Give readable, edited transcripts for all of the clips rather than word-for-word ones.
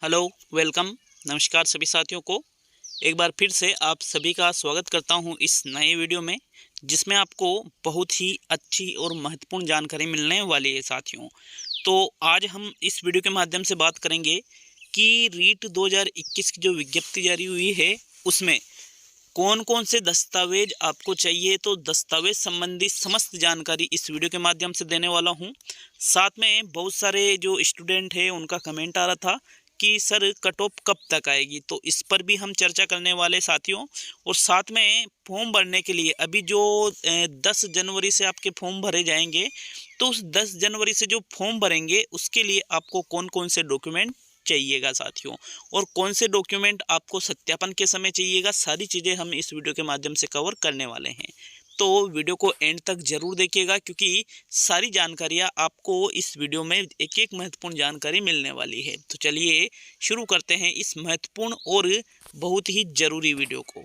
Hello, welcome, नमस्कार सभी साथियों को। एक बार फिर से आप सभी का स्वागत करता हूं इस नए वीडियो में, जिसमें आपको बहुत ही अच्छी और महत्वपूर्ण जानकारी मिलने वाली है साथियों। तो आज हम इस वीडियो के माध्यम से बात करेंगे कि रीट 2021 की जो विज्ञप्ति जारी हुई है, उसमें कौन कौन से दस्तावेज आपको चाहिए। तो दस्तावेज संबंधी समस्त जानकारी इस वीडियो के माध्यम से देने वाला हूं। साथ में बहुत सारे जो स्टूडेंट हैं उनका कमेंट आ रहा था कि सर कट ऑफ कब तक आएगी, तो इस पर भी हम चर्चा करने वाले साथियों। और साथ में फॉर्म भरने के लिए अभी जो 10 जनवरी से आपके फॉर्म भरे जाएंगे, तो उस 10 जनवरी से जो फॉर्म भरेंगे उसके लिए आपको कौन कौन से डॉक्यूमेंट चाहिएगा साथियों, और कौन से डॉक्यूमेंट आपको सत्यापन के समय चाहिएगा, सारी चीज़ें हम इस वीडियो के माध्यम से कवर करने वाले हैं। तो वीडियो को एंड तक जरूर देखिएगा, क्योंकि सारी जानकारियां आपको इस वीडियो में एक एक महत्वपूर्ण जानकारी मिलने वाली है। तो चलिए शुरू करते हैं इस महत्वपूर्ण और बहुत ही जरूरी वीडियो को।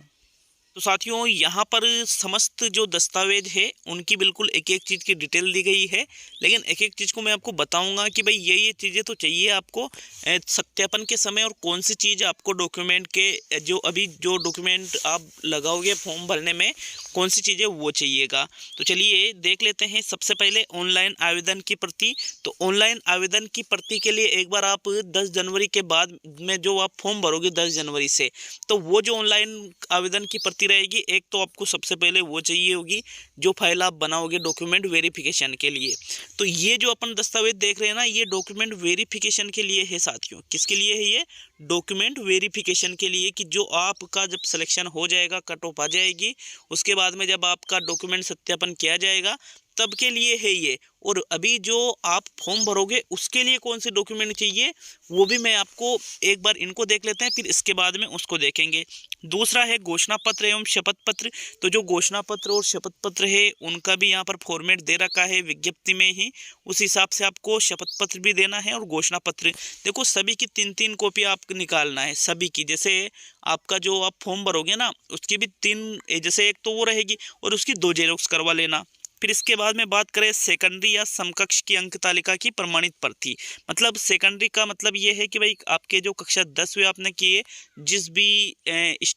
तो साथियों, यहाँ पर समस्त जो दस्तावेज है उनकी बिल्कुल एक एक चीज़ की डिटेल दी गई है, लेकिन एक एक चीज़ को मैं आपको बताऊंगा कि भाई ये चीज़ें तो चाहिए आपको सत्यापन के समय, और कौन सी चीज़ आपको डॉक्यूमेंट के जो अभी जो डॉक्यूमेंट आप लगाओगे फॉर्म भरने में, कौन सी चीज़ें वो चाहिएगा। तो चलिए देख लेते हैं। सबसे पहले ऑनलाइन आवेदन की प्रति। तो ऑनलाइन आवेदन की प्रति के लिए एक बार आप 10 जनवरी के बाद में जो आप फॉर्म भरोगे 10 जनवरी से, तो वो जो ऑनलाइन आवेदन की प्रति रहेगी, एक तो आपको सबसे पहले वो चाहिए होगी जो फाइल आप बनाओगे डॉक्यूमेंट वेरिफिकेशन के लिए। तो ये जो अपन दस्तावेज देख रहे हैं ना, ये डॉक्यूमेंट वेरिफिकेशन के लिए है साथियों। किसके लिए है ये? डॉक्यूमेंट वेरिफिकेशन के लिए, कि जो आपका जब सिलेक्शन हो जाएगा, कट ऑफ आ जाएगी, उसके बाद में जब आपका डॉक्यूमेंट सत्यापन किया जाएगा, तब के लिए है ये। और अभी जो आप फॉर्म भरोगे उसके लिए कौन से डॉक्यूमेंट चाहिए, वो भी मैं आपको एक बार इनको देख लेते हैं, फिर इसके बाद में उसको देखेंगे। दूसरा है घोषणा पत्र एवं शपथ पत्र। तो जो घोषणा पत्र और शपथ पत्र है उनका भी यहाँ पर फॉर्मेट दे रखा है विज्ञप्ति में ही, उस हिसाब से आपको शपथ पत्र भी देना है और घोषणा पत्र। देखो, सभी की 3-3 कॉपी आपको निकालना है, सभी की। जैसे आपका जो आप फॉर्म भरोगे ना, उसकी भी 3, जैसे एक तो वो रहेगी और उसकी 2 जेरॉक्स करवा लेना। फिर इसके बाद में बात करें सेकेंडरी या समकक्ष की अंक तालिका की प्रमाणित प्रति। मतलब सेकेंडरी का मतलब ये है कि भाई आपके जो कक्षा 10वीं आपने की है, जिस भी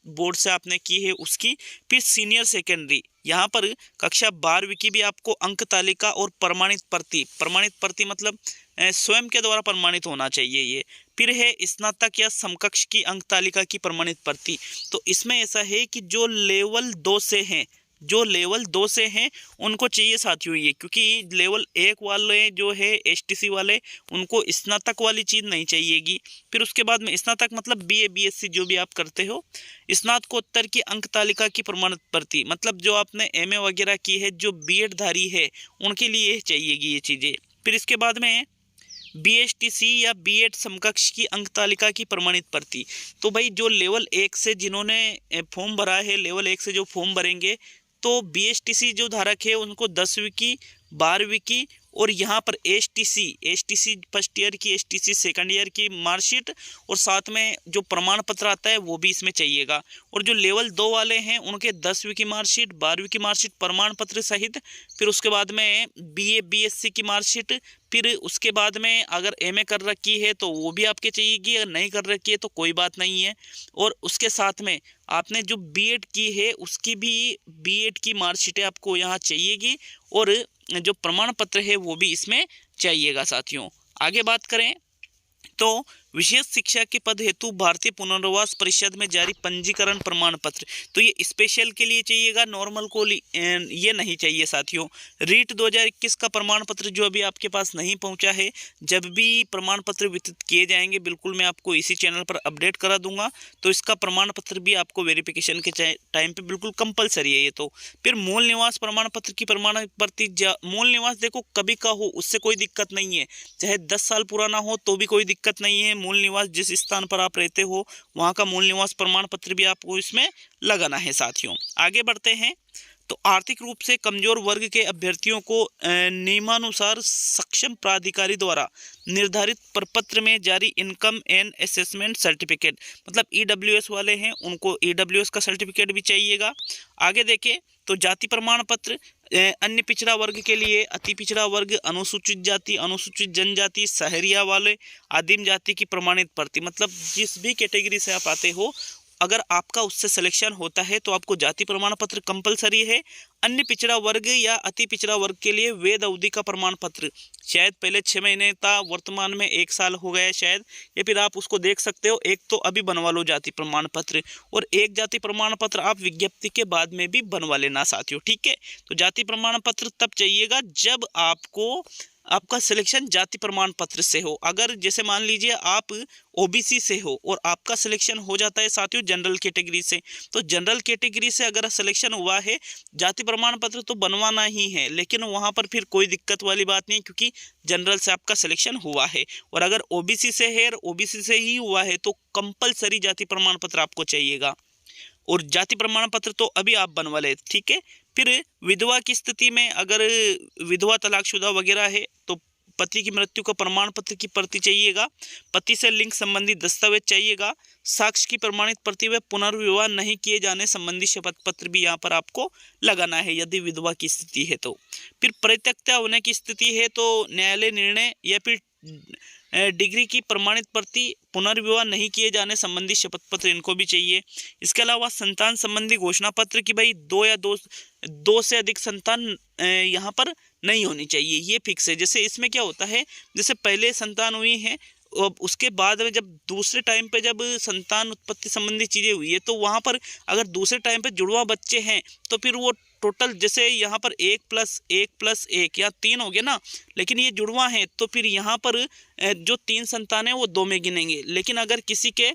बोर्ड से आपने की है उसकी। फिर सीनियर सेकेंडरी, यहाँ पर कक्षा 12वीं की भी आपको अंक तालिका और प्रमाणित प्रति। प्रमाणित प्रति मतलब स्वयं के द्वारा प्रमाणित होना चाहिए ये। फिर है स्नातक या समकक्ष की अंक तालिका की प्रमाणित प्रति। तो इसमें ऐसा है कि जो लेवल 2 से हैं, जो लेवल 2 से हैं उनको चाहिए साथियों ये, क्योंकि लेवल 1 वाले जो है एसटीसी वाले, उनको स्नातक वाली चीज़ नहीं चाहिएगी। फिर उसके बाद में स्नातक मतलब बीए बीएससी जो भी आप करते हो। स्नातकोत्तर की अंक तालिका की प्रमाणित प्रति मतलब जो आपने एमए वगैरह की है, जो बीएड धारी है, उनके लिए चाहिएगी ये चीज़ें। फिर इसके बाद में बीएसटीसी या बीएड समकक्ष की अंक तालिका की प्रमाणित प्रति। तो भाई जो लेवल 1 से जिन्होंने फॉर्म भरा है, लेवल 1 से जो फॉर्म भरेंगे, तो बीएसटीसी जो धारक है उनको 10वीं की, 12वीं की, और यहाँ पर एसटीसी फर्स्ट ईयर की, एसटीसी सेकंड ईयर की मार्कशीट, और साथ में जो प्रमाण पत्र आता है वो भी इसमें चाहिएगा। और जो लेवल 2 वाले हैं उनके 10वीं की मार्कशीट, 12वीं की मार्कशीट प्रमाण पत्र सहित। फिर उसके बाद में बीए बीएससी की मार्कशीट। फिर उसके बाद में अगर एमए कर रखी है तो वो भी आपके चाहिएगी, अगर नहीं कर रखी है तो कोई बात नहीं है। और उसके साथ में आपने जो बीएड की है उसकी भी बीएड की मार्कशीटें आपको यहाँ चाहिएगी, और जो प्रमाण पत्र है वो भी इसमें चाहिएगा साथियों। आगे बात करें तो विशेष शिक्षा के पद हेतु भारतीय पुनर्वास परिषद में जारी पंजीकरण प्रमाण पत्र। तो ये स्पेशल के लिए चाहिएगा, नॉर्मल को ये नहीं चाहिए साथियों। रीट 2021 का प्रमाण पत्र जो अभी आपके पास नहीं पहुंचा है, जब भी प्रमाण पत्र वितरित किए जाएंगे बिल्कुल मैं आपको इसी चैनल पर अपडेट करा दूंगा। तो इसका प्रमाण पत्र भी आपको वेरिफिकेशन के टाइम पे बिल्कुल कंपलसरी है ये तो। फिर मूल निवास प्रमाण पत्र की प्रमाण प्रति। मूल निवास देखो कभी का हो उससे कोई दिक्कत नहीं है, चाहे 10 साल पुराना हो तो भी कोई दिक्कत नहीं है। मूल निवास जिस स्थान पर आप रहते हो वहां का मूल निवास प्रमाण पत्र भी आपको इसमें लगाना है साथियों। आगे बढ़ते हैं तो आर्थिक रूप से कमजोर वर्ग के अभ्यर्थियों को नियमानुसार सक्षम प्राधिकारी द्वारा निर्धारित प्रपत्र में जारी इनकम एंड असेसमेंट सर्टिफिकेट, मतलब ईडब्ल्यूएस वाले हैं उनको ईडब्ल्यूएस का सर्टिफिकेट भी चाहिएगा। आगे देखें तो जाति प्रमाण पत्र, अन्य पिछड़ा वर्ग के लिए अति पिछड़ा वर्ग, अनुसूचित जाति, अनुसूचित जनजाति, शहरिया वाले, आदिम जाति की प्रमाणित प्रति, मतलब जिस भी कैटेगरी से आप आते हो, अगर आपका उससे सिलेक्शन होता है तो आपको जाति प्रमाण पत्र कंपलसरी है। अन्य पिछड़ा वर्ग या अति पिछड़ा वर्ग के लिए वेद अवधि का प्रमाण पत्र, शायद पहले 6 महीने था, वर्तमान में 1 साल हो गया शायद, या फिर आप उसको देख सकते हो, एक तो अभी बनवा लो जाति प्रमाण पत्र, और एक जाति प्रमाण पत्र आप विज्ञप्ति के बाद में भी बनवा लेना साथियों, ठीक है। तो जाति प्रमाण पत्र तब चाहिएगा जब आपका सिलेक्शन जाति प्रमाण पत्र से हो। अगर जैसे मान लीजिए आप ओबीसी से हो और आपका सिलेक्शन हो जाता है साथियों जनरल कैटेगरी से, तो जनरल कैटेगरी से अगर सिलेक्शन हुआ है, जाति प्रमाण पत्र तो बनवाना ही है, लेकिन वहां पर फिर कोई दिक्कत वाली बात नहीं, क्योंकि जनरल से आपका सिलेक्शन हुआ है। और अगर ओबीसी से है और ओबीसी से ही हुआ है तो कंपलसरी जाति प्रमाण पत्र आपको चाहिएगा, और जाति प्रमाण पत्र तो अभी आप बनवा ले, ठीक है। फिर विधवा की स्थिति में अगर विधवा, तलाकशुदा वगैरह है तो पति की मृत्यु का प्रमाण पत्र की प्रति चाहिएगा, पति से लिंग संबंधी दस्तावेज चाहिएगा, साक्ष्य की प्रमाणित प्रति व पुनर्विवाह नहीं किए जाने संबंधी शपथ पत्र भी यहाँ पर आपको लगाना है यदि विधवा की स्थिति है तो। फिर परित्यक्ता होने की स्थिति है तो न्यायालय निर्णय या फिर डिग्री की प्रमाणित प्रति, पुनर्विवाह नहीं किए जाने संबंधी शपथ पत्र, इनको भी चाहिए। इसके अलावा संतान संबंधी घोषणा पत्र की भाई दो से अधिक संतान यहाँ पर नहीं होनी चाहिए, ये फिक्स है। जैसे इसमें क्या होता है, जैसे पहले संतान हुई है, उसके बाद में जब दूसरे टाइम पे जब संतान उत्पत्ति संबंधी चीज़ें हुई है तो वहाँ पर अगर दूसरे टाइम पे जुड़वा बच्चे हैं तो फिर वो टोटल, जैसे यहाँ पर 1+1+1 या 3 हो गया ना, लेकिन ये जुड़वा है तो फिर यहाँ पर जो 3 संतान है वो 2 में गिनेंगे। लेकिन अगर किसी के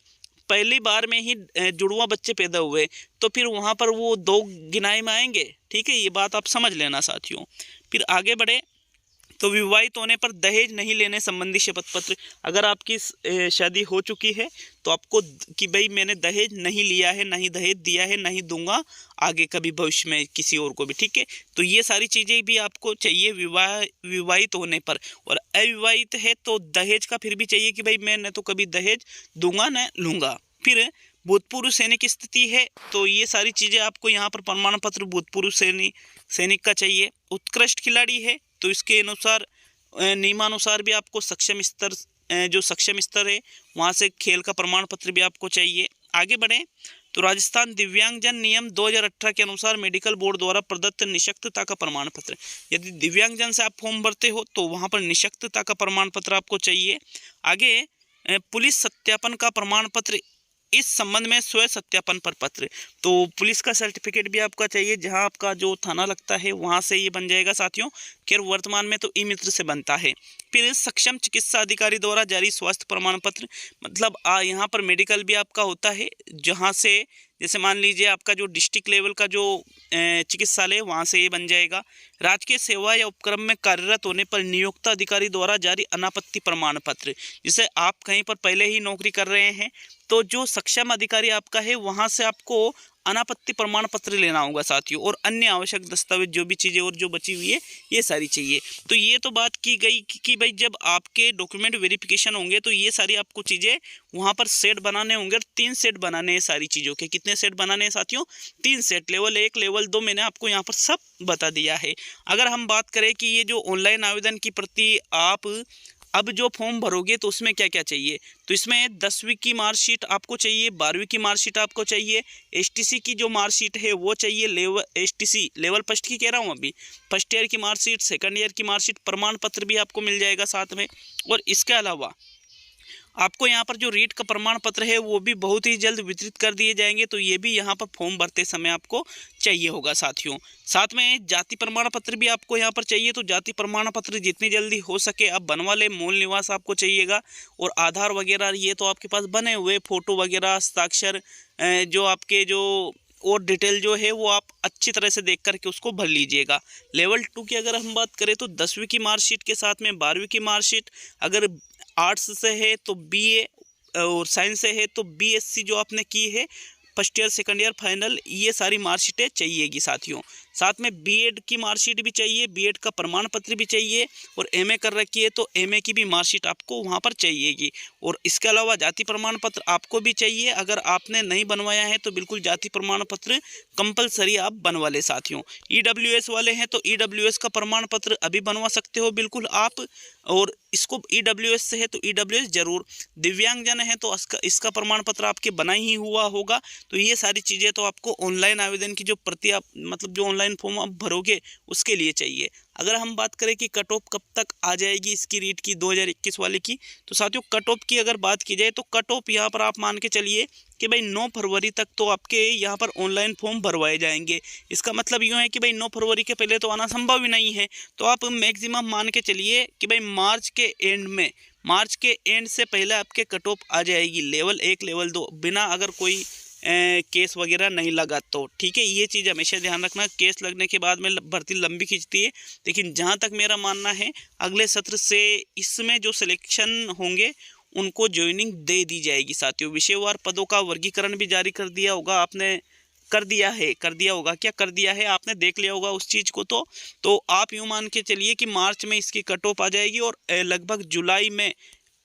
पहली बार में ही जुड़वा बच्चे पैदा हुए तो फिर वहाँ पर वो 2 गिनाई में आएंगे, ठीक है, ये बात आप समझ लेना साथियों। फिर आगे बढ़े तो विवाहित होने पर दहेज नहीं लेने संबंधी शपथ पत्र, अगर आपकी शादी हो चुकी है तो आपको कि भाई मैंने दहेज नहीं लिया है, नहीं दहेज दिया है, नहीं दूंगा आगे कभी भविष्य में किसी और को भी, ठीक है। तो ये सारी चीज़ें भी आपको चाहिए विवाहित होने पर। और अविवाहित है तो दहेज का फिर भी चाहिए कि भाई मैं न तो कभी दहेज दूंगा न लूँगा। फिर भूतपूर्व सैनिक की स्थिति है तो ये सारी चीज़ें आपको यहाँ पर प्रमाण पत्र भूतपूर्व सैनिक का चाहिए। उत्कृष्ट खिलाड़ी है तो इसके अनुसार नियमानुसार भी आपको सक्षम स्तर, जो सक्षम स्तर है वहाँ से खेल का प्रमाण पत्र भी आपको चाहिए। आगे बढ़ें तो राजस्थान दिव्यांगजन नियम 2018 के अनुसार मेडिकल बोर्ड द्वारा प्रदत्त निशक्तता का प्रमाण पत्र, यदि दिव्यांगजन से आप फॉर्म भरते हो तो वहाँ पर निशक्तता का प्रमाण पत्र आपको चाहिए। आगे पुलिस सत्यापन का प्रमाण पत्र, इस संबंध में स्व सत्यापन पर पत्र, तो पुलिस का सर्टिफिकेट भी आपका चाहिए, जहां आपका जो थाना लगता है वहां से ये बन जाएगा साथियों। खैर वर्तमान में तो ई मित्र से बनता है। फिर सक्षम चिकित्सा अधिकारी द्वारा जारी स्वास्थ्य प्रमाण पत्र, मतलब यहाँ पर मेडिकल भी आपका होता है, जहां से जैसे मान लीजिए आपका जो डिस्ट्रिक्ट लेवल का जो चिकित्सालय वहाँ से ये बन जाएगा। राजकीय सेवा या उपक्रम में कार्यरत होने पर नियोक्ता अधिकारी द्वारा जारी अनापत्ति प्रमाण पत्र, जैसे आप कहीं पर पहले ही नौकरी कर रहे हैं तो जो सक्षम अधिकारी आपका है वहाँ से आपको अनापत्ति प्रमाण पत्र लेना होगा साथियों, और अन्य आवश्यक दस्तावेज जो भी चीज़ें और जो बची हुई है ये सारी चाहिए। तो ये तो बात की गई कि भाई जब आपके डॉक्यूमेंट वेरिफिकेशन होंगे तो ये सारी आपको चीज़ें वहाँ पर सेट बनाने होंगे, 3 सेट बनाने हैं सारी चीज़ों के। कितने सेट बनाने हैं साथियों? 3 सेट, लेवल 1 लेवल 2 मैंने आपको यहाँ पर सब बता दिया है। अगर हम बात करें कि ये जो ऑनलाइन आवेदन की प्रति आप अब जो फॉर्म भरोगे तो उसमें क्या क्या चाहिए, तो इसमें 10वीं की मार्कशीट आपको चाहिए, 12वीं की मार्कशीट आपको चाहिए, एसटीसी की जो मार्कशीट है वो चाहिए, एसटीसी लेवल फर्स्ट की कह रहा हूँ अभी, फर्स्ट ईयर की मार्कशीट, सेकंड ईयर की मार्कशीट, प्रमाण पत्र भी आपको मिल जाएगा साथ में। और इसके अलावा आपको यहाँ पर जो रीट का प्रमाण पत्र है वो भी बहुत ही जल्द वितरित कर दिए जाएंगे, तो ये भी यहाँ पर फॉर्म भरते समय आपको चाहिए होगा साथियों। साथ में जाति प्रमाण पत्र भी आपको यहाँ पर चाहिए, तो जाति प्रमाण पत्र जितनी जल्दी हो सके आप बनवा ले। मूल निवास आपको चाहिएगा, और आधार वगैरह ये तो आपके पास बने हुए, फोटो वगैरह, हस्ताक्षर, जो आपके जो और डिटेल जो है वो आप अच्छी तरह से देख करके उसको भर लीजिएगा। लेवल 2 की अगर हम बात करें तो 10वीं की मार्कशीट के साथ में 12वीं की मार्कशीट, अगर आर्ट्स से है तो बीए और साइंस से है तो बीएससी जो आपने की है first year, second year, final, ये सारी मार्कशीटें चाहिएगी साथियों। साथ में बीएड की मार्कशीट भी चाहिए, बीएड का प्रमाण पत्र भी चाहिए, और एमए कर रखी है तो एमए की भी मार्कशीट आपको वहाँ पर चाहिएगी। और इसके अलावा जाति प्रमाण पत्र आपको भी चाहिए। अगर आपने नहीं बनवाया है तो बिल्कुल जाति प्रमाण पत्र कंपलसरी आप बनवा ले साथियों। ईडब्ल्यूएस वाले हैं तो ईडब्ल्यूएस का प्रमाण पत्र अभी बनवा सकते हो बिल्कुल आप, और इसको ईडब्ल्यूएस से है तो ईडब्ल्यूएस जरूर। दिव्यांगजन है तो इसका प्रमाण पत्र आपके बना ही हुआ होगा। तो ये सारी चीज़ें तो आपको ऑनलाइन आवेदन की जो प्रति आप मतलब जो ऑनलाइन फॉर्म आप भरोगे उसके लिए चाहिए। अगर हम बात करें कि कट ऑफ कब तक आ जाएगी इसकी रीट की 2021 वाले की, तो साथियों कट ऑफ की अगर बात की जाए तो कट ऑफ यहाँ पर आप मान के चलिए कि भाई 9 फरवरी तक तो आपके यहाँ पर ऑनलाइन फॉर्म भरवाए जाएंगे। इसका मतलब यूँ है कि भाई 9 फरवरी के पहले तो आना संभव ही नहीं है। तो आप मैक्सिमम मान के चलिए कि भाई मार्च के एंड से पहले आपके कट ऑफ आ जाएगी, लेवल 1 लेवल 2, बिना अगर कोई केस वगैरह नहीं लगा तो। ठीक है, ये चीज़ हमेशा ध्यान रखना। केस लगने के बाद में भर्ती लंबी खींचती है, लेकिन जहाँ तक मेरा मानना है अगले सत्र से इसमें जो सिलेक्शन होंगे उनको ज्वाइनिंग दे दी जाएगी साथियों। विषयवार पदों का वर्गीकरण भी जारी कर दिया होगा आपने, कर दिया होगा, क्या कर दिया है आपने देख लिया होगा उस चीज़ को। तो आप यूँ मान के चलिए कि मार्च में इसकी कट ऑफ आ जाएगी और लगभग जुलाई में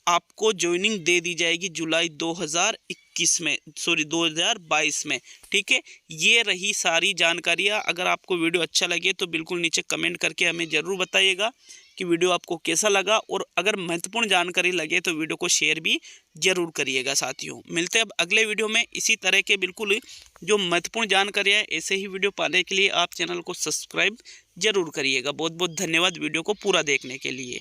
आपको ज्वाइनिंग दे दी जाएगी, जुलाई 2022 में। ठीक है, ये रही सारी जानकारियाँ। अगर आपको वीडियो अच्छा लगे तो बिल्कुल नीचे कमेंट करके हमें ज़रूर बताइएगा कि वीडियो आपको कैसा लगा, और अगर महत्वपूर्ण जानकारी लगे तो वीडियो को शेयर भी जरूर करिएगा साथियों। मिलते हैं अब अगले वीडियो में इसी तरह के बिल्कुल जो महत्वपूर्ण जानकारियाँ ऐसे ही वीडियो पाने के लिए आप चैनल को सब्सक्राइब जरूर करिएगा। बहुत बहुत धन्यवाद वीडियो को पूरा देखने के लिए।